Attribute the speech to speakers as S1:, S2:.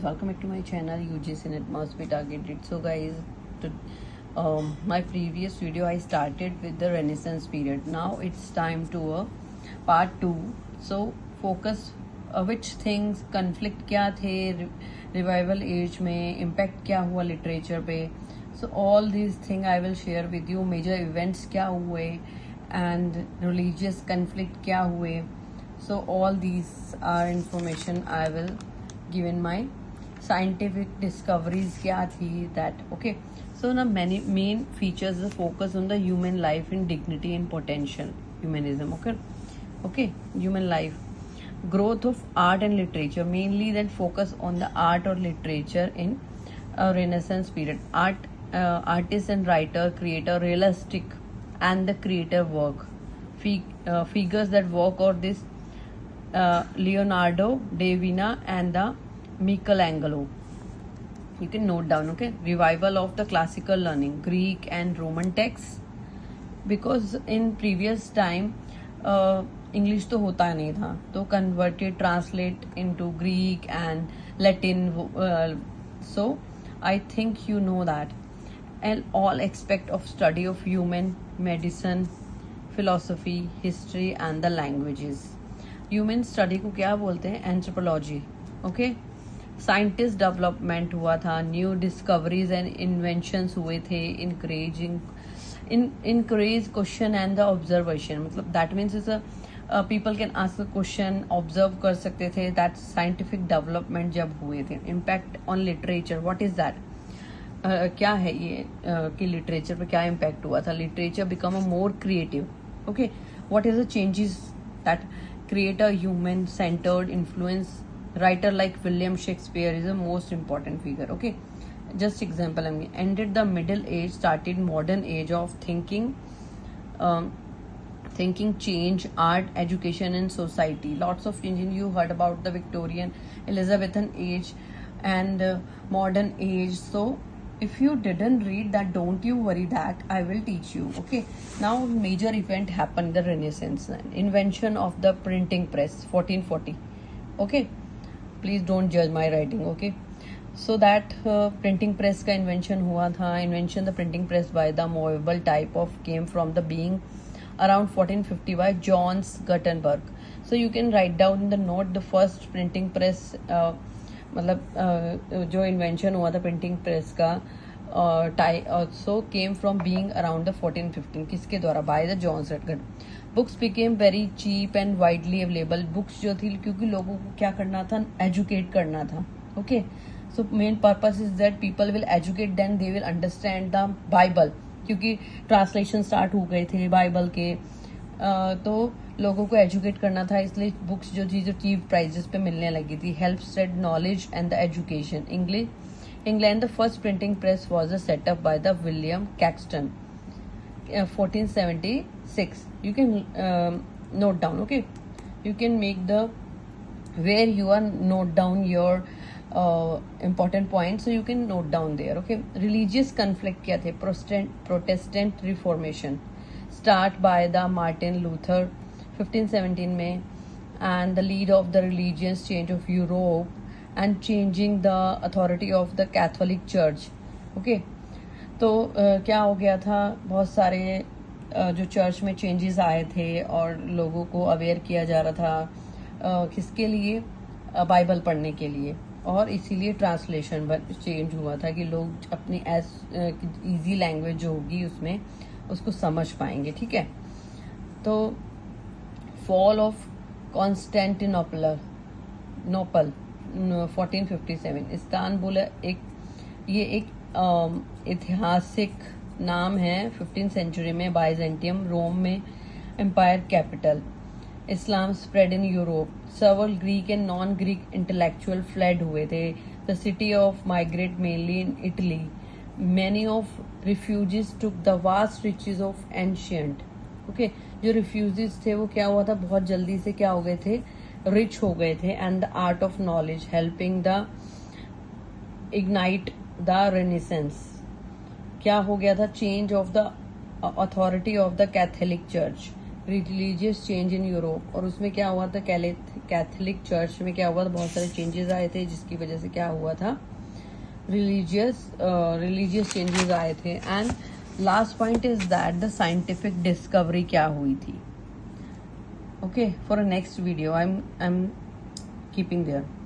S1: welcome back to my channel UGC Net Must Be Targeted. So guys, to, my previous video I started with the Renaissance period. Now it's time to part 2. So focus which things, conflict क्या थे revival age में, impact क्या हुआ literature पे. So all these things I will share with you. Major events क्या हुए and religious conflict क्या हुए. So all these are information I will give in my scientific discoveries क्या थी that. Okay, so now many main features the focus on the human life in dignity and potential humanism. Okay, human life, growth of art and literature, mainly that focus on the art or literature in Renaissance period. Artist and writer creator realistic and the creative work, figures that work or this Leonardo da Vinci and the Michelangelo. You can note down. Okay, revival of the classical learning, Greek and Roman texts, because in previous time English तो होता नहीं था, तो converted translate into Greek and Latin. So I think you know that. And all expect of study of human medicine, philosophy, history and the languages. Human study को क्या बोलते हैं? Anthropology. Okay, scientist development हुआ था, new discoveries and inventions हुए थे, encourage question and the observation. मतलब that means is a people can ask a question, observe कर सकते थे. that scientific development जब हुए थे. impact on literature, what is that? क्या है ये कि literature पे क्या impact हुआ था? literature become a more creative. okay, what is the changes that create a human centered influence? writer like William Shakespeare is the most important figure. okay, just example, ended the middle age, started modern age of thinking, change, art, education and society. Lots of changing. You heard about the Victorian, Elizabethan age and modern age. So if you didn't read that, don't you worry, that I will teach you. okay, now major event happened, the Renaissance, invention of the printing press, 1440. okay, please don't judge my writing. okay, so that printing press का invention हुआ था. invention the printing press by the movable type of came from the being around 1450 by John Gutenberg. so you can write down in the note the first printing press. मतलब जो invention हुआ था printing press का type also came from being around the 1415. किसके द्वारा? by the John Gutenberg. books became very cheap and widely available. books जो थी, क्योंकि लोगों को क्या करना था? educate करना था. okay, so main purpose is that people will educate, then they will understand the Bible, क्योंकि ट्रांसलेशन स्टार्ट हो गए थे बाइबल के. तो लोगों को एजुकेट करना था, इसलिए बुक्स जो थी जो चीप प्राइजेस पे मिलने लगी थी. Help spread knowledge and the education. England the first printing press was the setup by the William Caxton, 1476. you can note down. okay, you can make the where you are note down your important point, so you can note down there. okay, religious conflict क्या थे? Protestant Reformation start by the Martin Luther 1517 में, and the lead of the religious change of Europe and changing the authority of the Catholic Church. okay, तो क्या हो गया था? बहुत सारे जो चर्च में चेंजेस आए थे और लोगों को अवेयर किया जा रहा था. किसके लिए? बाइबल पढ़ने के लिए. और इसीलिए ट्रांसलेशन चेंज हुआ था कि लोग अपनी इजी लैंग्वेज जो होगी उसमें उसको समझ पाएंगे. ठीक है, तो फॉल ऑफ कॉन्स्टेंटिनोपल 1457. इस्तानबुल एक ऐतिहासिक नाम है. 15th सेंचुरी में बाइजेंटियम, रोम में empire capital. Islam spread in Europe. Several Greek and non-Greek intellectual fled हुए थे. The city of migrate mainly in Italy. Many of refugees took the vast riches of ancient. Okay, जो refugees थे वो क्या हुआ था? बहुत जल्दी से क्या हो गए थे? Rich हो गए थे. And the art of knowledge helping the ignite the Renaissance. क्या हो गया था? Change of the authority of the Catholic Church. Religious change in Europe, और उसमें क्या हुआ था, कैथोलिक चर्च में क्या हुआ था, बहुत सारे चेंजेस आए थे, जिसकी वजह से क्या हुआ था, रिलीजियस चेंजेस आए थे। And last point is that the scientific discovery क्या हुई थी। Okay, for a next video I am keeping their.